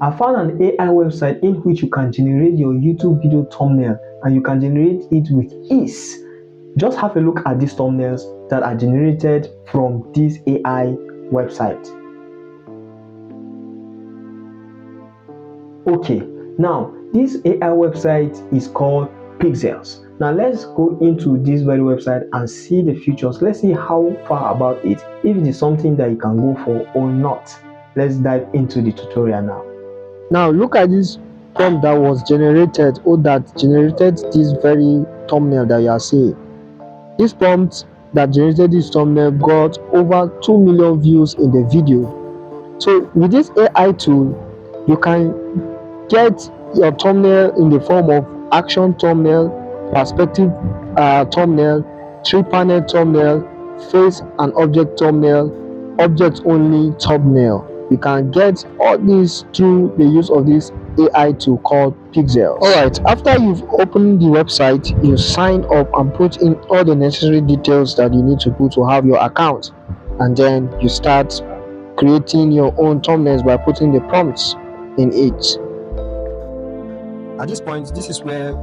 I found an AI website in which you can generate your YouTube video thumbnail, and you can generate it with ease. Just have a look at these thumbnails that are generated from this AI website. Okay, now this AI website is called Pixels. Now let's go into this very website and see the features. Let's see how far about it, if it is something that you can go for or not. Let's dive into the tutorial now. Now look at this prompt that was generated, or that generated this very thumbnail that you are seeing. This prompt that generated this thumbnail got over 2 million views in the video. So with this AI tool, you can get your thumbnail in the form of action thumbnail, perspective thumbnail, 3-panel thumbnail, face and object thumbnail, object only thumbnail. You can get all these through the use of this AI tool called Pixels. Alright, after you've opened the website, you sign up and put in all the necessary details that you need to put to have your account, and then you start creating your own thumbnails by putting the prompts in it. At this point, this is where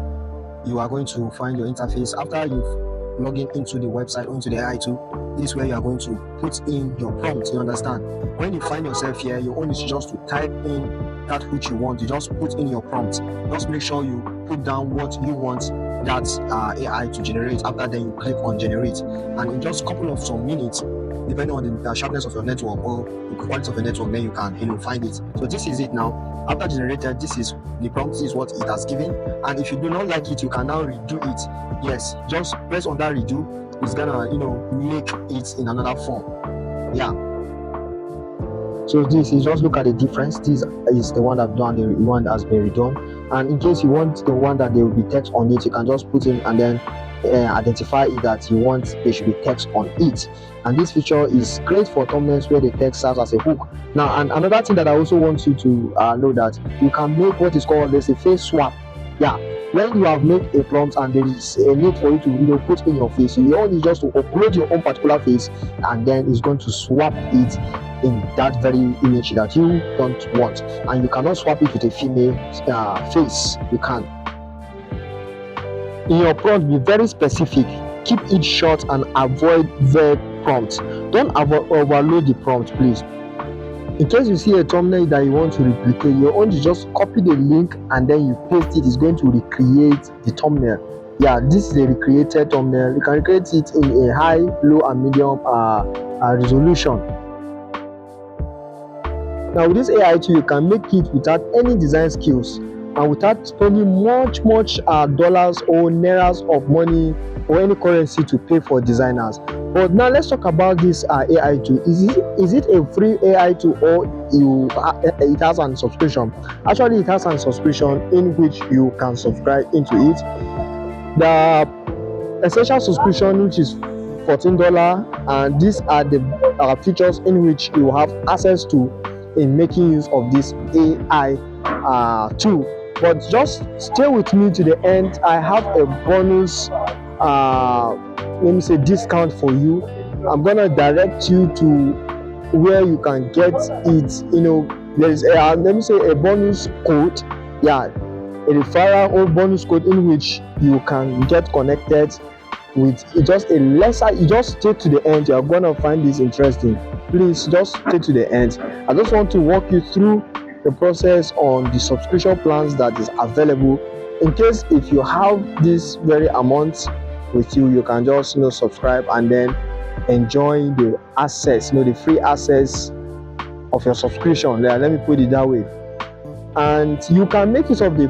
you are going to find your interface. After you've logged into the website or into the AI tool, this is where you are going to put in your prompt. You understand? When you find yourself here, your own is just to type in that which you want. You just put in your prompt. Just make sure you put down what you want that AI to generate. After then, you click on generate, and in just a couple of some minutes, depending on the sharpness of your network or the quality of your network, then you can find it. So this is it now. After generated, this is the prompt, is what it has given, and if you do not like it, you can now redo it. Yes, just press on that redo. It's gonna make it in another form. Yeah. So this is, just look at the difference. This is the one I've done, the one that has been redone. And in case you want the one that there will be text on it, you can just put in and then identify it that you want there should be text on it. And this feature is great for thumbnails where the text serves as a hook. Now, and another thing that I also want you to know, that you can make what is called, there's a face swap. Yeah, when you have made a prompt and there is a need for you to put in your face, you only just to upload your own particular face, and then it's going to swap it in that very image that you don't want. And you cannot swap it with a female face. You can't. In your prompt, be very specific. Keep it short and avoid vague prompts. Don't overload the prompt, please. In case you see a thumbnail that you want to replicate, your own is just copy the link and then you paste it. It's going to recreate the thumbnail. Yeah, this is a recreated thumbnail. You can recreate it in a high, low, and medium resolution. Now with this AI tool, you can make it without any design skills and without spending much dollars or nairas of money or any currency to pay for designers. But now let's talk about this AI tool. Is it a free AI tool, or it has a subscription? Actually, it has a subscription in which you can subscribe into it. The essential subscription, which is $14, and these are the features in which you have access to in making use of this AI tool. But just stay with me to the end. I have a bonus discount for you. I'm gonna direct you to where you can get it. There is a bonus code, yeah, a referral or bonus code in which you can get connected with just a lesser. You just stay to the end. You're gonna find this interesting. Please just stay to the end. I just want to walk you through the process on the subscription plans that is available. In case if you have this very amount with you, you can just subscribe and then enjoy the access, the free access of your subscription. Let me put it that way. And you can make use of the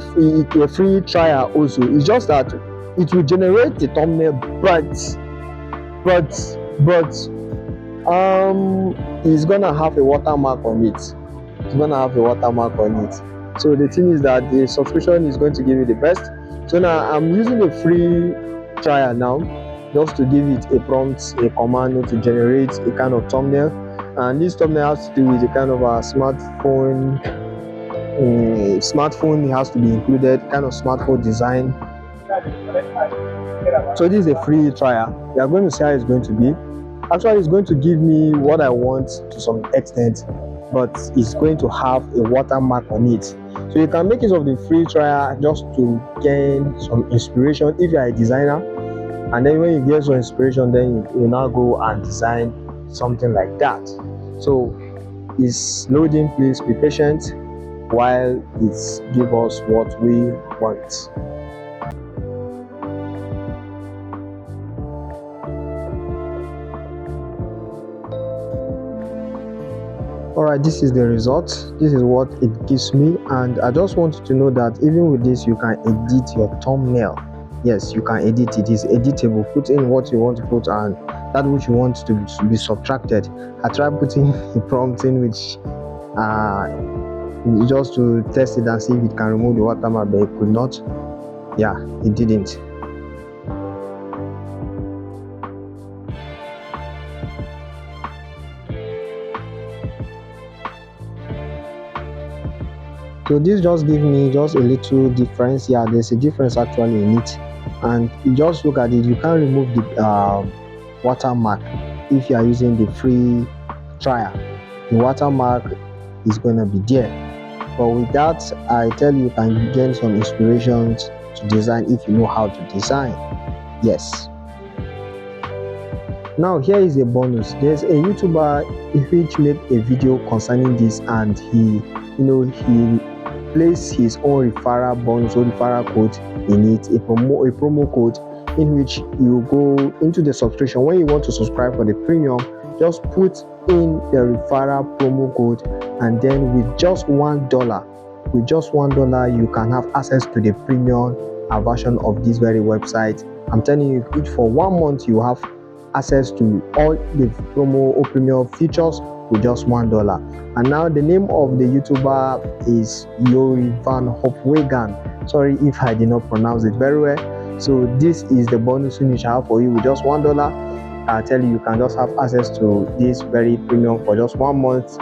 free trial also. It's just that it will generate the thumbnail, but it's gonna have a watermark on it. It's gonna have a watermark on it. So the thing is that the subscription is going to give you the best. So now I'm using the free trial now, just to give it a prompt, a command to generate a kind of thumbnail. And this thumbnail has to do with a kind of a smartphone. Smartphone has to be included, kind of smartphone design. So this is a free trial. We are going to see how it's going to be. Actually, it's going to give me what I want to some extent. but it's going to have a watermark on it. So you can make use of the free trial just to gain some inspiration if you are a designer, and then when you get some inspiration, then you now go and design something like that. So it's loading. Please be patient while it gives us what we want. Alright, this is the result. This is what it gives me, and I just want you to know that even with this you can edit your thumbnail. Yes, you can edit it. It's editable. Put in what you want to put and that which you want to be subtracted. I tried putting a prompt in which just to test it and see if it can remove the watermark, but it could not. Yeah, it didn't. So this just give me just a little difference. Yeah, there's a difference actually in it, and you just look at it. You can remove the watermark if you are using the free trial. The watermark is going to be there, but with that, I tell you, you can gain some inspirations to design if you know how to design. Yes. Now here is a bonus. There's a YouTuber which made a video concerning this, and he place his own referral bonus or referral code in it, a promo code in which you go into the subscription. When you want to subscribe for the premium, just put in the referral promo code, and then with just $1 you can have access to the premium version of this very website. I'm telling you, for 1 month you have access to all the promo or premium features with just $1. And now the name of the YouTuber is Yori Van Hopwagen. Sorry if I did not pronounce it very well. So this is the bonus which I have for you with just $1. I tell you, you can just have access to this very premium for just 1 month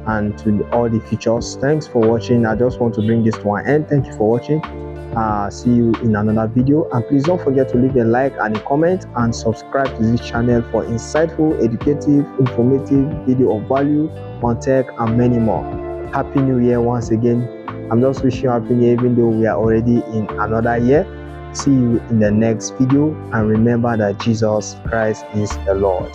and to all the features. Thanks for watching. I just want to bring this to an end. Thank you for watching. See you in another video, and please don't forget to leave a like and a comment and subscribe to this channel for insightful, educative, informative video of value on tech and many more. Happy New Year once again. I'm just wishing you happy New Year even though we are already in another year. See you in the next video, and remember that Jesus Christ is the Lord.